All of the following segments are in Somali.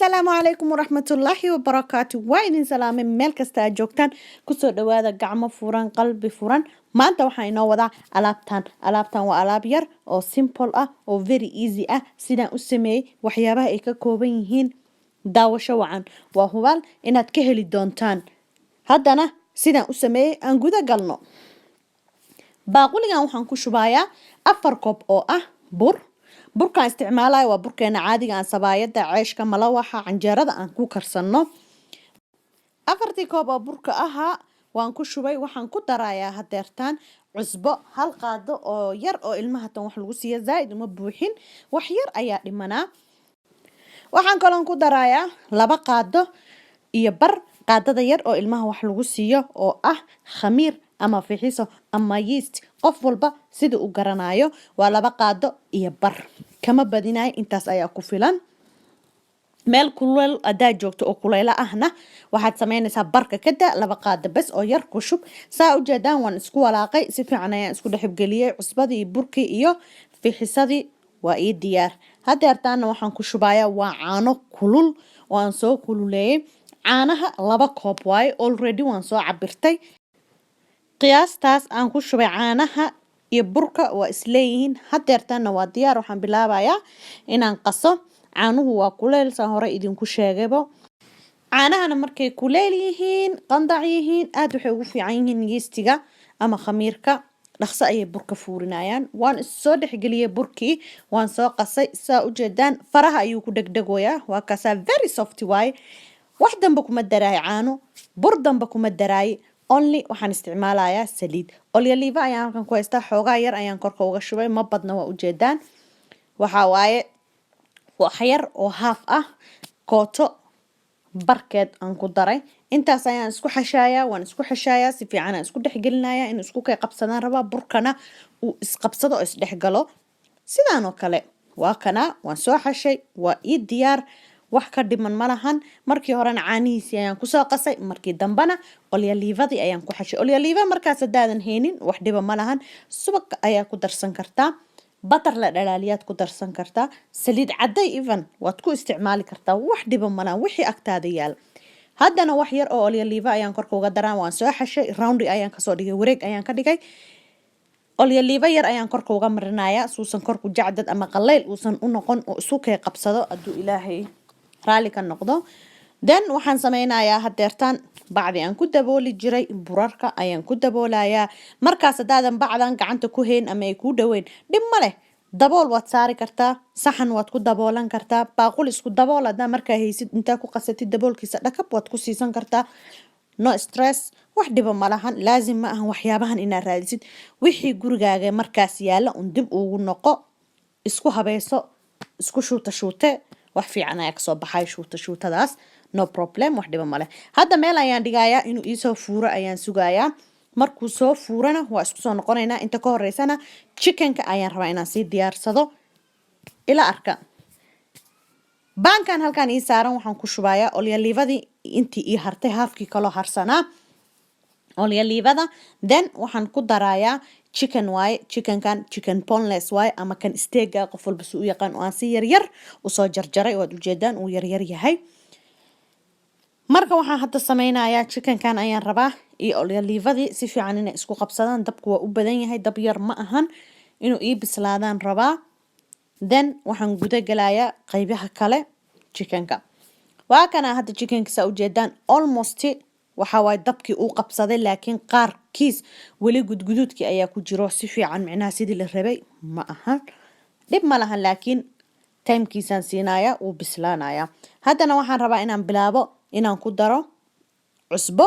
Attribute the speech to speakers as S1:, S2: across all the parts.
S1: السلام عليكم ورحمة الله وبركاته. وإن سلام ملك استاجوكتان كسر دوادا قعمة فوران قلبي فوران ما أنت وحين وضع ألابتان وألابير أو simple أو very easy سيدا أسمي وحيابها إيكا كوبينهين داو شوعان وهو إناد كهلي دونتان هادانا سيدا أسمي أنقودا قلنو باقولي waxaan ku shubayaa 4 koob oo bur burka isticmaalay waa burkeena caadiga aan sabaayada ceeshka malawaxa canjeerada aan ku karsano 4 koob oo burka waan ku shubay waxaan ku darayaa hadeertaan cusbo hal qaado oo yar oo ilmaha tan wax lagu siiyo zaid uma buuxin wax yar ayaa dhimanaa waxaan kaloon ku darayaa 2 qaado iyo bar qaadada yar oo ilmaha wax lagu siiyo oo khamiir ama fixiso ama yeast qof walba sida uu garanayo waa 2 qaado iyo bar kama badinaay intaas ayaa ku filan meel kulul adaa joogto oo kulayla ahna waxaad sameynaysaa barka kada 2 qaado bas oo yar ku shub saa u jeedaan waan isku walaaqay si fiican ayaan isku dhaxibgeliyay cusbadii iyo burkii iyo fixisadii waa ii diyaar hadeertaana waxaan ku shubayaa waa caano kulul waan soo kululeeyay caanaha 2 koob waay already waan soo cabirtay qiyaastaas aan ku shubay caanaha iyo burka waa isleeyihiin hadeertaana waa diyaar waxaan bilaabayaa inaan qaso caanuhu waa kuleel san hore idinku sheegaybo caanahana markay kuleel yihiin qandac yihiin aad waxay ugu fiican yihiin yeastiga ama khamiirka dhaqso ayay burka fuurinayaan waan soo dhaxgeliyay burkii waan soo qasay saa u jeedaan faraha ayuu ku dhagdhagoyaa waa kaasa very soft way wax damba kuma daraay caano bur damba kuma daraay only waxaan isticmaalayaa saliid olive ayaan halkan ku haystaa xoogaa yar ayaan korka uga shubay ma badna waa u jeedaan waxa waaye wax yar oo half kooto barkeed aan ku daray intaas ayaan isku xashayaa waan isku xashayaa si fiican aan isku dhaxgelinayaa in isku kay qabsadaan rabaa burkana uu isqabsado oo isdhaxgalo sidaan oo kale waa kana waan soo xashay waa ii diyaar wax ka dhiman malahan markii horena caanihiisii ayaan ku soo qasay markii dambana olive-dii ayaan ku xashay olive markaas hadaadan heenin wax dhiba malahan subag ayaa ku darsan kartaa butter la dhalaaliyaad ku darsan kartaa saliid caday even waad ku isticmaali kartaa wax dhiba malahan wixii agtaada yaal haddana wax yar oo olive ayaan korka uga daraan waan soo xashay roundy ayaan ka soo dhigay wareeg ayaan ka dhigay olive yar ayaan korka uga marinayaa suusan korku jacdad ama qaleyl uusan u noqon oo isu kay qabsado aduu ilaahay raali ka noqdo then waxaan sameynayaa hadeertaan bacdi aan ku dabooli jiray burarka ayaan ku daboolayaa markaas hadaadan bacdan gacanta ku hayn ama ay ku dhaweyn dhib ma leh dabool waad saari kartaa saxan waad ku daboolan kartaa baaqul isku dabool hadaa markaa haysid intaa ku qasatid daboolkiisa dhakab waad ku siisan kartaa no stress wax dhiba malahan laazim ma ahan waxyaabahan inaad raadisid wixii gurigaaga markaas yaala dib ugu noqo isku habeeso isku shuute wax fiican ayaa kasoo baxay shuutadaas no problem wax dhiba male hadda meel ayaan dhigayaa inuu ii soo fuuro ayaan sugayaa markuu soo fuurana waa isku soo noqonaynaa inta ka horeysana chickenka ayaan rabaa inaan sii diyaarsado ila arka baankan halkan ii saaran waxaan ku shubayaa olive-dii intii ii hartay halfkii kaloo harsanaa olive-da then waxaan ku darayaa chicken waaye chicken boneless waaye ama kan steak qof walba si u yaqaan oo aan si yar u soo jarjaray oo ujeedaan uu yar yahay marka waxaan hadda sameynayaa chickenkan ayaan rabaa iyo olive-dii si fiican inay isku qabsadaan dabku waa u badan yahay dab yar ma ahan inuu ii bislaadaan rabaa then waxaan guda galayaa qaybaha kale chickenka waa kana hadda chickenka saa ujeedaan almost waxa waay dabkii uu qabsaday laakiin qaarkiis wali gudgududkii ayaa ku jiro si fiican macnaha sidii la rabay ma ahan dib ma lahan laakiin timekiisaan siinaya uu bislaanaya haddana waxaan rabaa inaan bilaabo inaan ku daro cusbo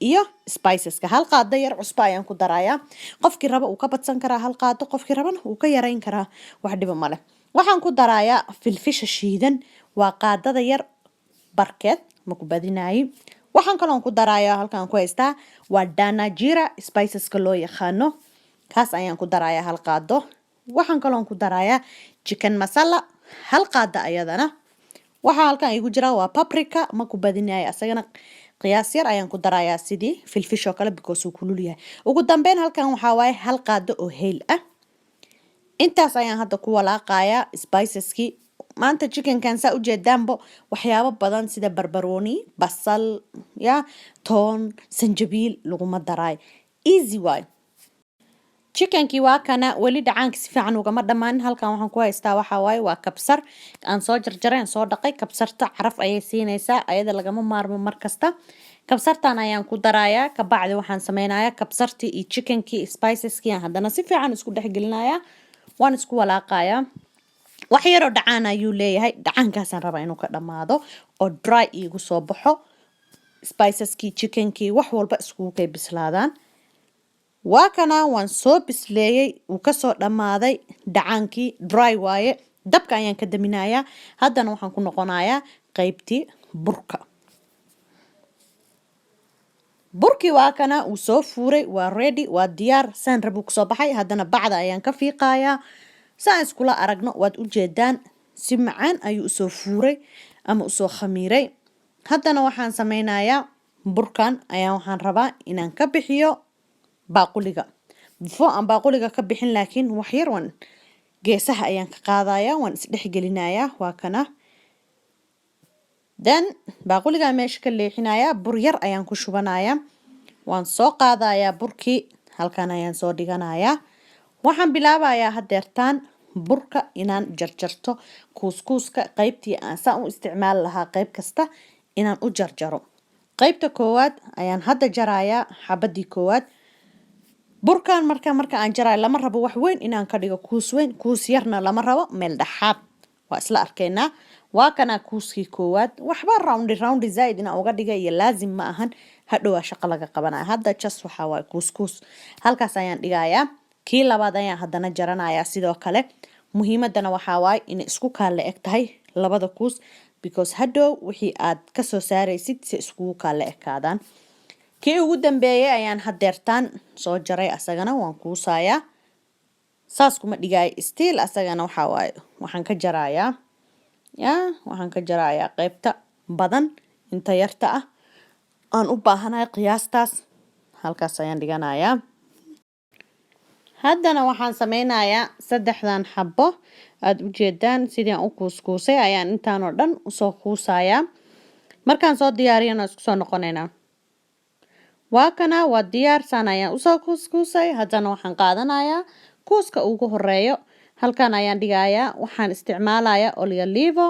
S1: iyo spiceska hal qaado yar cusbo ayaan ku darayaa qofkii raba uu ka badsan karaa hal qaado qofkii rabana uu ka yareyn karaa wax dhiba male waxaan ku darayaa filfisha shiidan waa qaadada yar barkeed ma ku badinaayay waxaan kaloon ku darayaa halkaan ku haystaa waa danajira spiceska loo yaqaano kaas ayaan ku darayaa hal qaado waxaan kaloon ku darayaa chicken masala hal qaado ayadana waxa halkaan igu jira waa paprika ma ku badinaayay asagana qiyaas yar ayaan ku darayaa sidii filfisho kale because uu kulul yahay ugu dambeyn halkaan waxa waaye hal qaado oo heel intaas ayaan hadda ku walaaqayaa spiceski maanta chicken kan saa u jeedaanbo waxyaabo badan sida barbarooni basal ya toon sanjabiil laguma daraay easy way chickenkii waa kana weli dhacaanka si fiican ugama dhammaan halkan waxaan ku haystaa waxa waaye waa kabsar aan soo jarjaray aan soo dhaqay kabsarta caraf ayay siinaysaa ayada lagama maarmo markasta kabsartan ayaan ku darayaa kabacdi waxaan sameynayaa kabsartii iyo chickenkii spiceskii aan haddana si fiican isku dhexgelinayaa waan isku walaaqayaa wax yaroo dhacaan ayuu leeyahay dhacaankaasaan rabaa inuu ka dhammaado oo dry iigu soo baxo spiceskii chickenkii wax walba iskugu kay bislaadaan waa kana waan soo bisleeyay uu kasoo dhammaaday dhacaankii dry waaye dabka ayaan ka daminayaa haddana waxaan ku noqonayaa qaybtii burka burkii waa kana uu soo fuuray waa ready waa diyaar saan rabuu kusoo baxay haddana bacda ayaan ka fiiqayaa saan iskula aragno waad u jeedaan si macaan ayuu usoo fuuray ama usoo khamiiray haddana waxaan sameynayaa burkan ayaan waxaan rabaa inaan ka bixiyo baaquliga before aan baaquliga ka bixin laakiin wax yar waan geesaha ayaan ka qaadayaa waan isdhexgelinayaa waa kana then baaquliga meesha ka leexinayaa bur yar ayaan ku shubanayaa waan soo qaadayaa burkii halkan ayaan soo dhiganayaa waxaan bilaabayaa hadeertaan burka inaan jarjarto kuuskuuska qaybtii aan saan u isticmaali lahaa qayb kasta inaan u jarjaro qaybta koowaad ayaan hadda jarayaa xabadii koowaad burkan marka aan jarayo lama rabo wax weyn inaan ka dhigo kuus weyn kuus yarna lama rabo meel dhaxaad waa isla arkaynaa waa kana kuuskii koowaad waxba roundi zaid inaan uga dhiga iyo laazim ma ahan hadhow shaqo laga qabanaya hadda just waxa waaye kuuskuus halkaas ayaan dhigayaa kii labaad ayaan haddana jaranayaa sidoo kale muhiimadana waxaa waaye inay isku kaale eg tahay labada kuus because hadhow wixii aad kasoo saaraysid si iskugu kaale ekaadaan kii ugu dambeeyay ayaan hadeertaan soo jaray asagana waan kuusayaa saas kuma dhigay still asagana waxa waaye waxaan ka jarayaa waxaan ka jarayaa qaybta badan inta yarta ah aan u baahanahay qiyaastaas halkaas ayaan dhiganayaa haddana waxaan sameynayaa saddexdan xabo aad u jeedaan sidii aan u kuuskuusay ayaan intaan oo dhan usoo kuusayaa markaan soo diyaariyana isku soo noqonaynaa waa kana waa diyaar saan ayaan usoo kuuskuusay haddana waxaan qaadanayaa kuuska ugu horeeyo halkan ayaan dhigayaa waxaan isticmaalayaa olive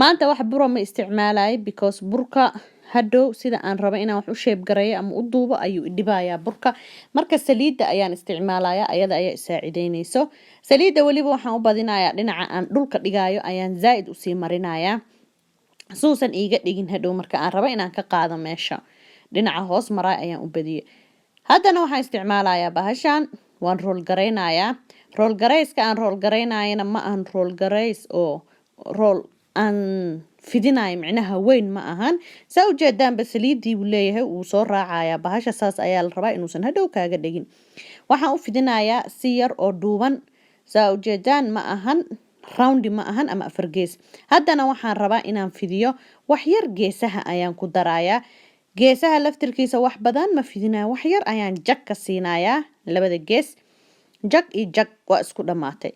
S1: maanta wax buro ma isticmaalay because burka hadhow sida aan rabo inaan wax u sheeb gareeyo ama u duubo ayuu idhibayaa burka marka saliidda ayaan isticmaalayaa ayada ayaa isaacideynayso saliidda weliba waxaan u badinayaa dhinaca aan dhulka dhigayo ayaan zaa'id usii marinayaa suusan iiga dhigin hadhow marka aan rabo inaan ka qaado meesha dhinaca hoos maraa ayaan u badiyay haddana waxaan isticmaalayaa bahashan waan rool gareynayaa rool gareyska aan rool gareynayana ma ahan rool gareys oo rool aan fidinayo micnaha weyn ma ahan saa u jeedaanba saliidii buu leeyahay uu soo raacayaa bahasha saas ayaa la rabaa inuusan hadhow kaaga dhigin waxaan u fidinayaa si yar oo dhuuban saa u jeedaan ma ahan roundi ma ahan ama afar gees haddana waxaan rabaa inaan fidiyo wax yar geesaha ayaan ku darayaa geesaha laftirkiisa wax badan ma fidinayo wax yar ayaan jag ka siinayaa labada gees jag iyo jag waa isku dhammaatay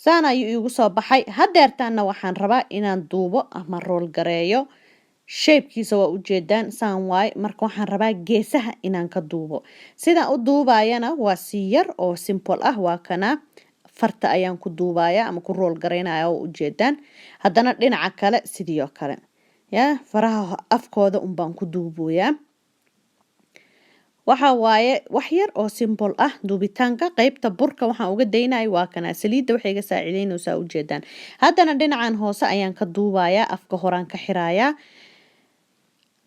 S1: saan ayuu iigu soo baxay hadeertaanna waxaan rabaa inaan duubo ama rool gareeyo shaybkiisa waa u jeedaan saan waaye marka waxaan rabaa geesaha inaan ka duubo sidaan u duubayana waa si yar oo simple ah waa kana farta ayaan ku duubaya ama ku rool gareynaya oo u jeedaan haddana dhinaca kale sidii oo kale faraha afkooda baan ku duuboyaa waxa waaye wax yar oo simple ah duubitaanka qaybta burka waxaan uga daynay waa kana saliidda waxay iga saacideynaysaa u jeedaan haddana dhinacan hoose ayaan ka duubayaa afka horaan ka xirayaa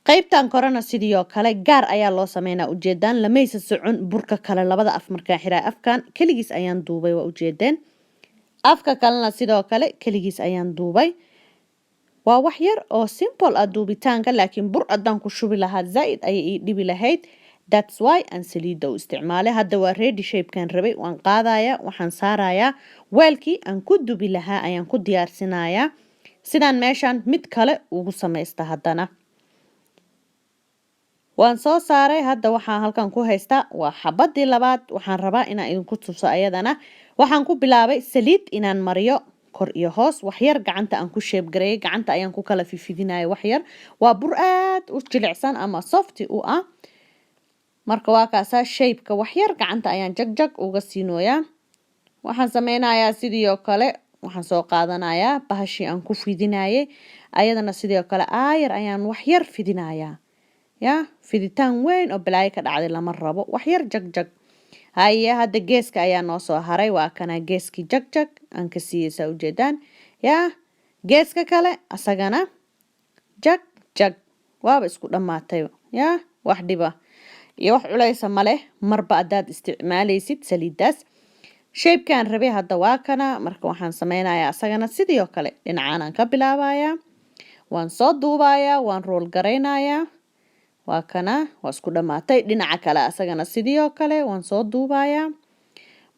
S1: qaybtan korena sidii oo kale gaar ayaa loo sameynaa u jeedaan lamaysa socon burka kale labada af markaan xiraay afkan kaligiis ayaan duubay waa u jeedeen afka kalena sidoo kale kaligiis ayaan duubay waa wax yar oo simple ah duubitaanka laakiin bur haddaan ku shubi lahaa zaa'id ayay ii dhibi lahayd that's why aan saliidda u isticmaalay hadda waa ready shapekan rabay waan qaadayaa waxaan saarayaa weelkii aan ku dubi lahaa ayaan ku diyaarsinayaa sidaan meeshan mid kale ugu samaysta haddana waan soo saaray hadda waxaan halkan ku haystaa waa xabadii labaad waxaan rabaa inaan idinku tuso ayadana waxaan ku bilaabay saliid inaan mariyo kor iyo hoos wax yar gacanta aan ku shape gareeyay gacanta ayaan ku kala fifidinayo wax yar waa bur aad u jilicsan ama soft u ah marka waa kaasa shape-ka wax yar gacanta ayaan jag uga siinoyaa waxaan sameynayaa sidoo kale waxaan soo qaadanayaa bahashii aan ku fidinayay ayadana sidoo kale aayar ayaan wax yar fidinayaa ya fiditaan weyn oo balaayo ka dhacday lama rabo wax yar jag haye hadda geeska ayaa noo soo haray waa kana geeskii jag aan ka siiyay ujeedaan ya geeska kale asagana jag waaba isku dhamaatay ya wax dhiba iyo wax culaysa male marba hadaad isticmaalaysid saliidaas shape-kan rabay hadda waa kana marka waxaan sameynayaa asagana sidoo kale dhinacaan aan ka bilaabayaa waan soo duubayaa waan roll gareynayaa waa kana waa isku dhamaatay dhinaca kale asagana sidoo kale waan soo duubayaa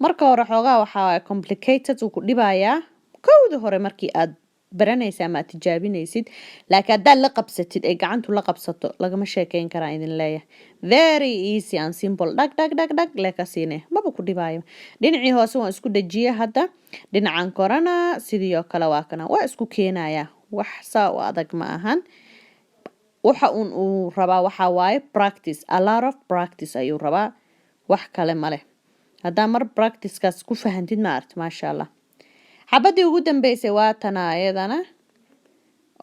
S1: marka hore xoogaa waxa complicated uu ku dhibayaa kowda hore markii aad baranaysa ama tijaabinaysid laakiin haddaad la qabsatid ay gacantu la qabsato lagama sheekeyn karaa idin leeyahay very easy and simple dhag leka siine maba ku dhibaayo dhinacii hoose waan isku dhajiyay hadda dhinacan korana sidoo kale waa kana waa isku keenayaa wax saa u adag ma ahan waxa uu rabaa waxa waaye practice a lot of practice ayuu rabaa wax kale male haddaa mar practice-kaas ku fahantid ma aragti maasha allah xabadii ugu dambeysay waa tana ayadana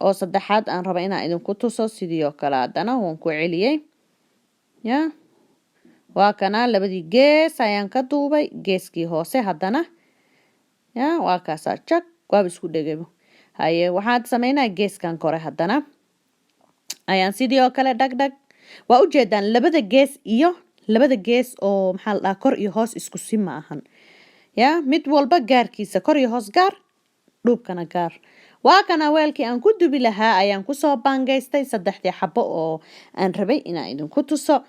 S1: oo saddexaad aan raba inaan idinku tuso sidoo kale haddana waan ku celiyay ya waa kana labadii gees ayaan ka duubay geeskii hoose haddana ya waa kaasa jag waaba isku dhegabo haye waxaad sameynaa geeskan kore haddana ayaan sidoo kale dhag waa ujeedaan labada gees oo maxaa la dhahaa kor iyo hoos isku si ma ahan ya mid walba gaarkiisa kor iyo hoos gaar dhuubkana gaar waa kana weelkii aan ku dubi lahaa ayaan kusoo baangaystay 3 xabo oo aan rabay inaan idinku tuso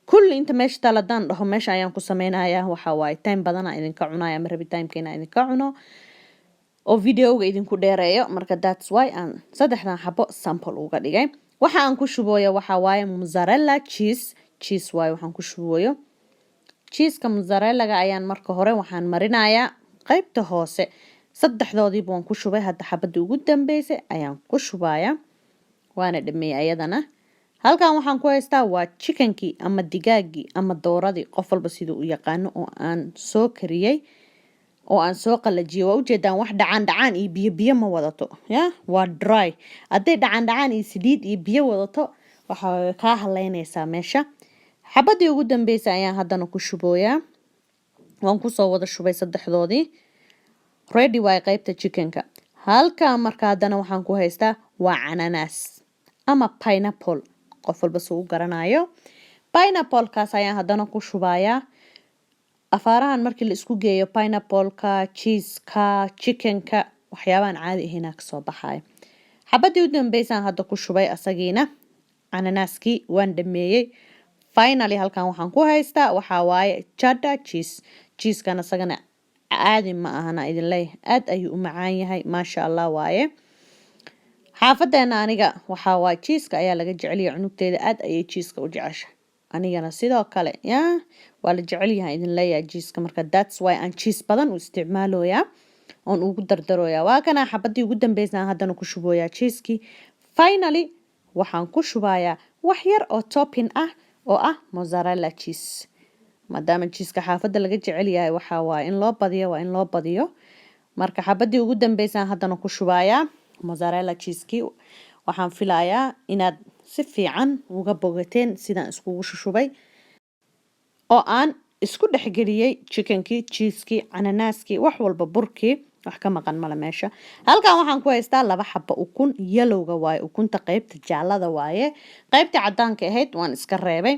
S1: kulli inta meesha taladaan dhaho meesha ayaan ku sameynayaa waxa waaye time badan aan idinka cunaya ma rabi time-keena idinka cuno oo video-ga idinku dheereeyo marka that's why aan 3 xabo sample uga dhigay waxa aan ku shubooyo waxa waaye mozzarella cheese waaye waxaan ku shubooyo cheese-ka mozzarella-ga ayaan marka hore waxaan marinayaa qaybta hoose 3doodiiba waan ku shubay hadda xabadii ugu dambeysay ayaan ku shubayaa waana dhameeyay ayadana halkan waxaan ku haystaa waa chickenkii ama digaagii ama dooradii qof walba siduu u yaqaano oo aan soo kariyay oo aan soo qalajiyay waa ujeedaan wax dhacaan iyo biyo ma wadato ya waa dry hadday dhacaan iyo saliid iyo biyo wadato waxa ka haleynaysaa meesha xabadii ugu dambeysay ayaan haddana ku shubooyaa waan ku soo wada shubay 3doodii ready way qaybta chickenka halka marka haddana waxaan ku haystaa waa ananas ama pineapple qof walba soo garanayo pineapple-kaas ayaan haddana ku shubayaa afaarahan markii la isku geeyo pineapple-ka cheese-ka chickenka waxyaabahan caadi ahina ka soo baxay xabadii u dambeysay hadda ku shubay asagiina ananaskii waan dhameeyay finally halkan waxaan ku haystaa waxa waaye cheddar cheese-kana asagana caadi ma ahana idin leeyahay aad ayuu u macaan yahay maasha allah waaye xaafadeena aniga waxa waa cheese-ka ayaa laga jecel yahay cunugteeda aad ayay cheese-ka u jeceshahay anigana sidoo kale ya waa la jecel yahay idin leeyahay cheese-ka marka that's why aan cheese badan u isticmaaloyaa oon ugu dardarooyaa waa kana xabadii ugu dambeysay haddana ku shubooyaa cheese-kii finally waxaan ku shubayaa wax yar oo topping ah oo ah mozzarella cheese maadaama cheese-ka xaafada laga jecel yahay waxa waa in loo badiyo marka xabadii ugu dambeysay haddana ku shubayaa mozzarella cheese-kii waxaan filayaa inaad si fiican uga bogateen sidaan iskugu shubay oo aan isku dhexgeliyay chickenkii cheese-kii ananaskii wax walba burkii wax ka maqan mala meesha halkan waxaan ku haystaa 2 xabo ukun yellow-ga waaye ukunta qaybta jaallada waaye qaybta cadaanka ahayd waan iska reebay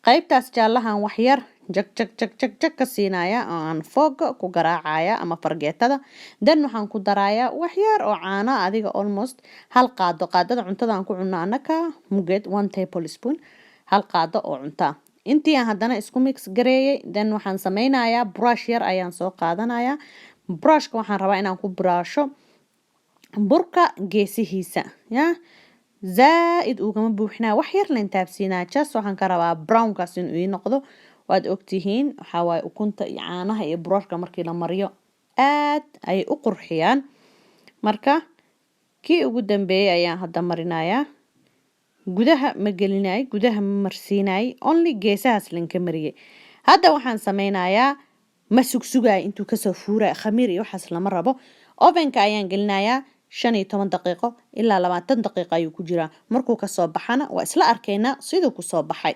S1: qaybtaas jaallahan wax yar jag ka siinaya oo aan fooga ku garaacaya ama fargeetada dan waxaan ku darayaa wax yar oo caano adiga almost hal qaadada cuntada aan ku cunno anaka muged 1 tablespoon hal qaado oo cunta intii aan haddana isku mix gareeyay dan waxaan sameynayaa brush yar ayaan soo qaadanayaa brushka waxaan rabaa inaan ku brusho burka geesihiisa ya zaaid ugama buuxinaa wax yar la intaabsiinaa just waxaan ka rabaa brownkaas inuu ii noqdo waad ogtihiin waxaa waaye ukunta iyo caanaha iyo burarka markii la mariyo aad ay u qurxiyaan. marka kii ugu dambeeyay ayaan hadda marinayaa. gudaha ma gelinay, gudaha ma marsiinay, only geesahaas lanka mariyay. hadda waxaan sameynayaa ma sugsugay intuu kasoo fuuray khamiir iyo waxaas lama rabo. ovenka ayaan gelinayaa 15 daqiiqo ilaa 20 daqiiqo ayuu ku jiraa. markuu kasoo baxana waa isla arkaynaa siduu ku soo baxay.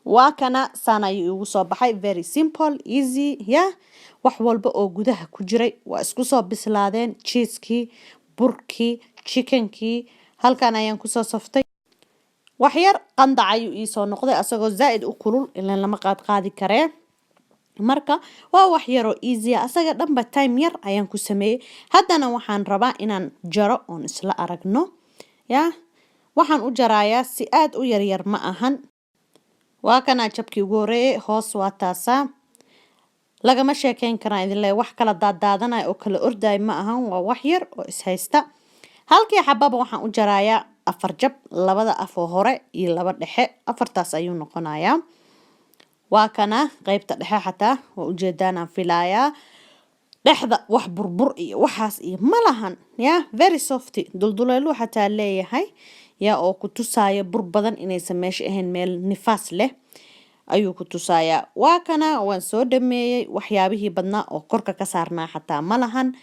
S1: waa kana saan ayuu ugu soo baxay, very simple, easy, wax walba oo gudaha ku jiray waa isku soo bislaadeen. cheese-kii, burkii, chickenkii, halkan ayaan kusoo saftay. wax yar qandac ayuu ii soo noqday asagoo zaaid u kulul ilaan lama qaadi karee. marka waa wax yar oo easy asaga dhanba time yar ayaan ku sameeyay. haddana waxaan rabaa inaan jaro oon isla aragno. waxaan u jarayaa si aad u yaryar ma ahan. waa kana jabkii ugu horeeyay, hoos waa taasaa. lagama sheekeyn karaa idin leeyahay, wax kala daadaadanaya oo kala orday ma ahan, waa wax yar oo is haysta. halkii xababa waxaan u jarayaa 4 jab, 2 af oo hore iyo 2 dhexe, 4taas ayuu noqonayaa. waa kana qaybta dhexe xataa waa ujeedaan aan filayaa. dhexda wax burbur iyo waxaas iyo malahan, very soft, dulduleelu xataa leeyahay, oo ku tusaya bur badan inaysan meesha ahayn, meel nifaas leh ayuu ku tusayaa. waa kana waan soo dhameeyay, waxyaabihii badnaa oo korka ka saarnaa xataa malahan,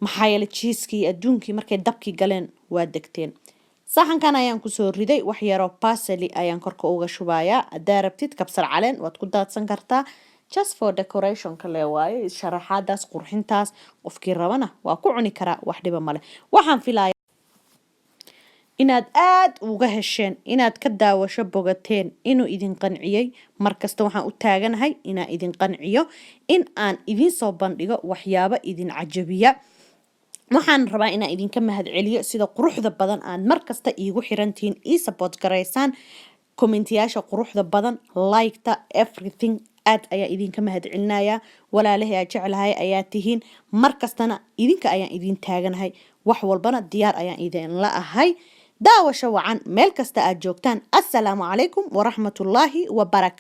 S1: maxaa yeelay cheese-kii adduunkii markay dabkii galeen waa degteen. saxankan ayaan kusoo riday, wax yaroo parsley ayaan korka uga shubayaa. hadaa rabtid kabsar caleen waad ku daadsan kartaa, just for decoration kale waaye, sharaxaadaas qurxintaas qofkii rabana waa ku cuni karaa, wax dhiba male. waxaan filayaa inaad aad uga hesheen, inaad ka daawasho bogateen, inuu idin qanciyay. markasta waxaan u taaganahay inaan idin qanciyo, in aan idin soo bandhigo waxyaabo idin cajabiya. waxaan rabaa inaan idinka mahadceliyo sida quruxda badan aan markasta iigu xirantihiin, ii support garaysaan, kommentiyaasha quruxda badan, like-ta, everything. aad ayaa idinka mahadcelinayaa. walaalahay aan jeclahay ayaa tihiin, markastana idinka ayaan idin taaganahay, wax walbana diyaar ayaan idin la ahay. daawasho wacan meel kasta aad joogtaan. assalaamu calaykum waraxmatullaahi wabarakaatu.